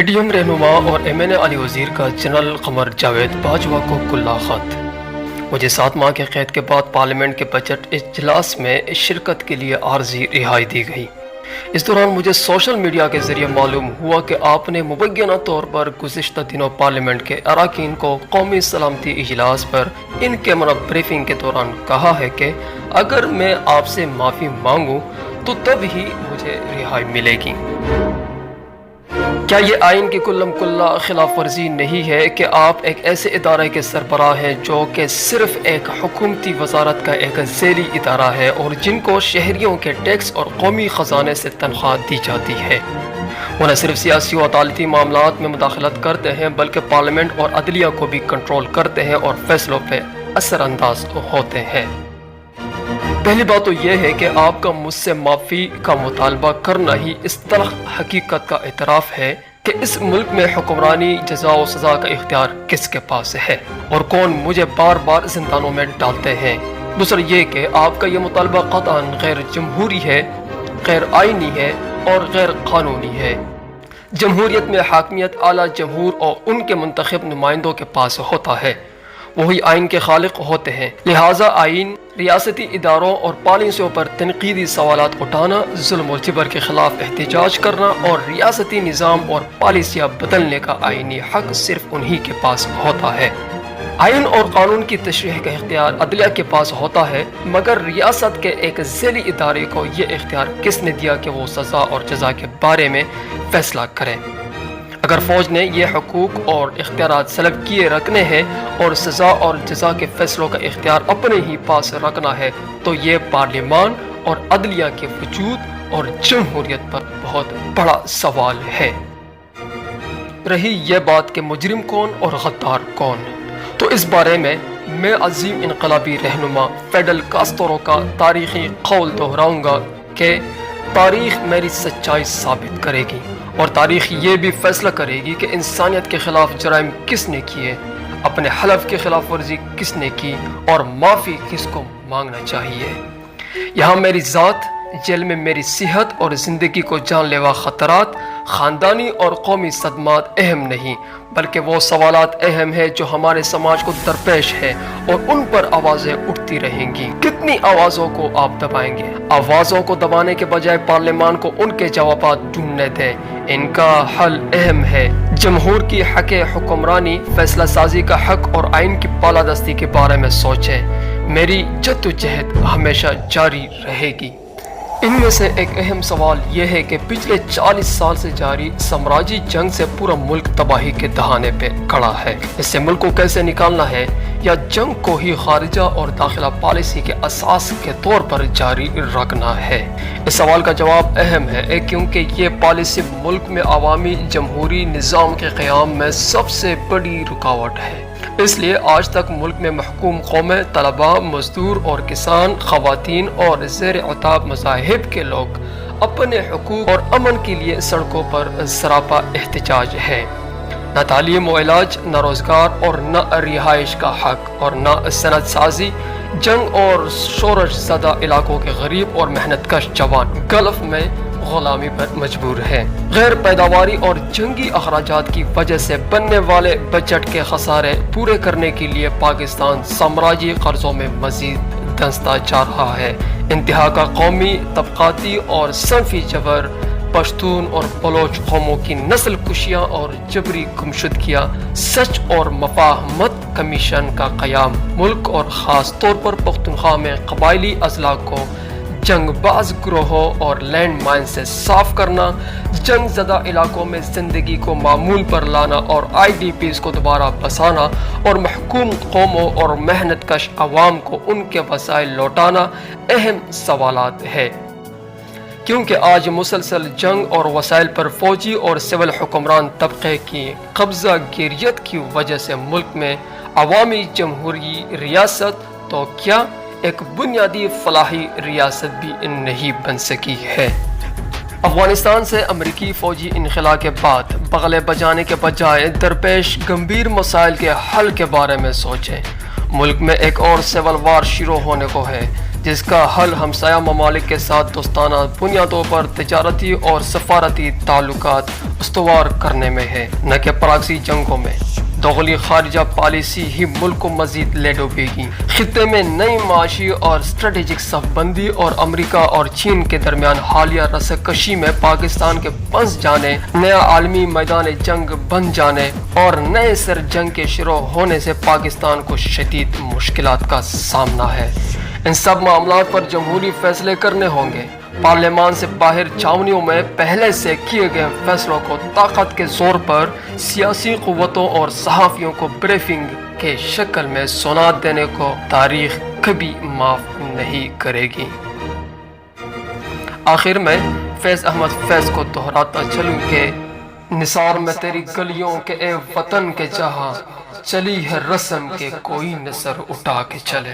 PDM रहनुमा और MNA Ali वज़ीर का जनरल कमर जावेद बाजवा को कुल्ला खत। मुझे 7 माह के क़ैद के बाद पार्लियामेंट के बजट इजलास में शिरकत के लिए आर्जी रिहाई दी गई। इस दौरान मुझे सोशल मीडिया के ज़रिए मालूम हुआ कि आपने मुबैना तौर पर गुज़िश्ता दिनों पार्लियामेंट के अरकान को कौमी सलामती इजलास पर इन कैमरा ब्रीफिंग के दौरान कहा है कि अगर मैं आपसे माफ़ी मांगूँ तो तब ही मुझे रिहाई मिलेगी। क्या ये आइन की कुल्लम कुल्ला खिलाफ वर्जी नहीं है कि आप एक ऐसे इदारे के सरबराह हैं जो कि सिर्फ एक हुकूमती वजारत का एक ज़ैली इदारा है और जिनको शहरियों के टैक्स और कौमी ख़जाने से तनख्वाह दी जाती है। वो न सिर्फ सियासी और अदालती मामलात में मुदाखलत करते हैं बल्कि पार्लियामेंट और अदलिया को भी कंट्रोल करते हैं और फैसलों पर असरअंदाज होते हैं। पहली बात तो यह है कि आपका मुझसे माफ़ी का मुतालबा करना ही इस तलख हकीकत का एतराफ़ है कि इस मुल्क में हुक्मरानी जज़ा और सज़ा का इख्तियार किसके पास है और कौन मुझे बार बार ज़िंदानों में डालते हैं। दूसरा ये कि आपका ये मुतालबा क़तअन गैर जमहूरी है, गैर आइनी है और गैर क़ानूनी है। जमहूरियत में हाकमियत आला जमहूर और उनके मुंतखब नुमाइंदों के पास होता है, वही आइन के खालिक होते हैं। लिहाजा आइन रियासती इदारों और पॉलिसियों पर तनकीदी सवालात उठाना, जुल्म और जबर के खिलाफ एहतजाज करना और रियासती निज़ाम और पॉलिसियाँ बदलने का आइनी हक सिर्फ उन्हीं के पास होता है। आइन और कानून की तशरीह का इख्तियार अदलिया के पास होता है, मगर रियासत के एक ज़ैली इदारे को ये इख्तियार किसने दिया कि वो सज़ा और जज़ा के बारे में फ़ैसला करें। अगर फ़ौज ने यह हकूक़ और इख्तियारात सलब किए रखने हैं और सज़ा और जज़ा के फ़ैसलों का इख्तियार अपने ही पास रखना है तो ये पार्लियामान और अदलिया के वजूद और जमहूरियत पर बहुत बड़ा सवाल है। रही यह बात कि मुजरिम कौन और गद्दार कौन, तो इस बारे में मैं अजीम इनकलाबी रहनुमा फिडेल कास्ट्रो का तारीख़ी कौल दोहराऊँगा कि तारीख़ मेरी सच्चाई साबित करेगी और तारीख़ ये भी फैसला करेगी कि इंसानियत के ख़िलाफ़ जराइम किसने किए, अपने हलफ की खिलाफ वर्जी किसने की और माफ़ी किसको मांगना चाहिए। यहाँ मेरी ज़ात, जेल में मेरी सेहत और ज़िंदगी को जानलेवा ख़तरात, ख़ानदानी और कौमी सदमात अहम नहीं, बल्कि वो सवालात अहम है जो हमारे समाज को दरपेश है और उन पर आवाज़ें उठती रहेंगी। कितनी आवाज़ों को आप दबाएंगे? आवाज़ों को दबाने के बजाय पार्लियामान को उनके जवाबात ढूंढने दें। इनका हल अहम है। जमहूर की हक़ हुक्मरानी, फैसला साजी का हक और आइन की बालादस्ती के बारे में सोचें। मेरी जद्दोजहद हमेशा जारी रहेगी। इनमें से एक अहम सवाल यह है कि पिछले 40 साल से जारी साम्राज्यी जंग से पूरा मुल्क तबाही के दहाने पे खड़ा है। इससे मुल्क को कैसे निकालना है, या जंग को ही खारिजा और दाखिला पॉलिसी के असास के तौर पर जारी रखना है। इस सवाल का जवाब अहम है क्योंकि ये पॉलिसी मुल्क में अवामी जमहूरी निज़ाम के क़याम में सबसे बड़ी रुकावट है। इसलिए आज तक मुल्क में महकूम कौमें, तलबा, मजदूर और किसान, ख़वातीन और ज़ेर अताब मज़ाहिब के लोग अपने हुकूक और अमन के लिए सड़कों पर सरापा एहतजाज है। न तालीम व इलाज, न रोज़गार और न रिहाइश का हक और न सनत साजी। जंग और शोरश ज़दा इलाकों के गरीब और मेहनत कश जवान गल्फ में गुलामी पर मजबूर है। गैर पैदावारी और जंगी अखराजात की वजह से बनने वाले बजट के खसारे पूरे करने के लिए पाकिस्तान साम्राज्यी कर्जों में मजीद धंसता जा रहा है। इंतहा का कौमी, तबकाती और सनफी जबर, पश्तून और बलोच कौमों की नस्ल कुशियाँ और जबरी गुमशुदगियाँ, सच और मफाहमत कमीशन का क़याम, मुल्क और ख़ास तौर पर पख्तूनख्वा में कबायली अजला को जंगबाज ग्रोहों और लैंड माइन से साफ करना, जंग ज़दा इलाकों में ज़िंदगी को मामूल पर लाना और IDPs को दोबारा बसाना और महकूम कौमों और मेहनत कश अवाम को उनके वसाइल लौटाना अहम सवालात है। क्योंकि आज मुसलसल जंग और वसाइल पर फ़ौजी और सिविल हुक्मरान तबके की कब्ज़ा गिरियत की वजह से मुल्क में अवामी जमहूरी रियासत तो क्या एक बुनियादी फलाही रियासत भी नहीं बन सकी है। अफगानिस्तान से अमरीकी फ़ौजी इनखला के बाद बगले बजाने के बजाय दरपेश गंभीर मसाइल के हल के बारे में सोचें। मुल्क में एक और सिविल वार शुरू होने को है। جس کا حل ہمسایہ ممالک کے ساتھ دوستانہ بنیادوں پر تجارتی اور سفارتی تعلقات استوار کرنے میں ہے، نہ کہ پراکسی جنگوں میں۔ دوغلی خارجہ پالیسی ہی ملک کو مزید لے ڈوبے گی۔ خطے میں نئی معاشی اور اسٹریٹجک صف بندی اور امریکہ اور چین کے درمیان حالیہ رسے کشی میں پاکستان کے پھنس جانے، نیا عالمی میدان جنگ بن جانے اور نئے سر جنگ کے شروع ہونے سے پاکستان کو شدید مشکلات کا سامنا ہے۔ ان سب معاملات پر جمہوری فیصلے کرنے ہوں گے۔ پارلیمان سے باہر چھاونیوں میں پہلے سے کیے گئے فیصلوں کو طاقت کے زور پر سیاسی قوتوں اور صحافیوں کو بریفنگ کے شکل میں سنا دینے کو تاریخ کبھی معاف نہیں کرے گی۔ آخر میں فیض احمد فیض کو دہراتا چلوں کہ نثار میں تیری گلیوں کے اے وطن کے جہاں چلی ہے رسم کے کوئی نثر اٹھا کے چلے۔